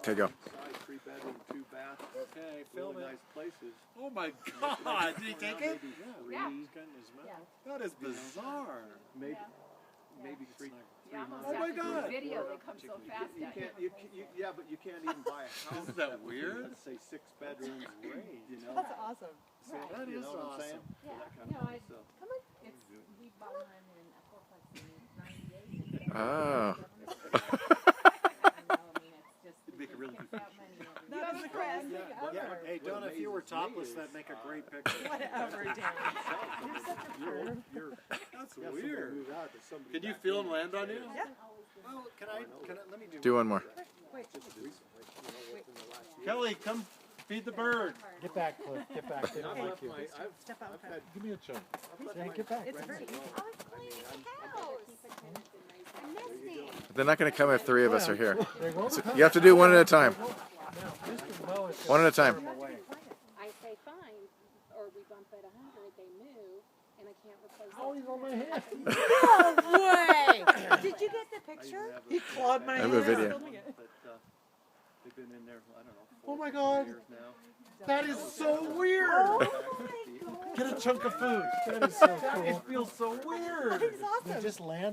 Okay, go. 3-bedroom, 2-bath. Okay, film Really it. nice places. Oh my God! Did he take it? Maybe three, That is bizarre. maybe three. You almost Oh have my to do God. video, they come so fast You at can't. you. Yeah, but you can't even buy a house. Isn't that would be, weird? Let's say 6 bedrooms. You know. That's awesome. So, That you is know what I'm saying? awesome. Yeah, That kind no, of I, so. it's, we bought one in a fourplex in 98. Oh. I mean, it's just, It'd make a really good that money every That is the greatest thing Yeah, ever. hey, Donna, if you were topless, that'd make a great picture. Whatever, Dan. You're such a perv. That's Yeah, weird. somebody move out, but somebody Can you back feel in him land on you? Yeah. Oh, can I, let me Do one more. Wait. just recently, within the last year. Kelly, come feed the bird. Get back, Cliff. Get back. They don't I've like left you. my, I've, Step out I've front. had, Give me a chunk. I've left Yeah, my get back. It's very easy. They're not going to come if 3 of us are here. They won't So come. you have to do one at a time. Now, Mr. Mo is One at a time. away. I say fine, or we bump it 100, they move, and I can't replace Oh, it. he's on my hand. No way! Did you get the picture? He clawed my I hand. have a video. but they've been in there, I don't know, Oh my 4 God. years now. That is so weird. Oh Get a chunk of food. That is so cool. It feels so weird. It's awesome. They just land.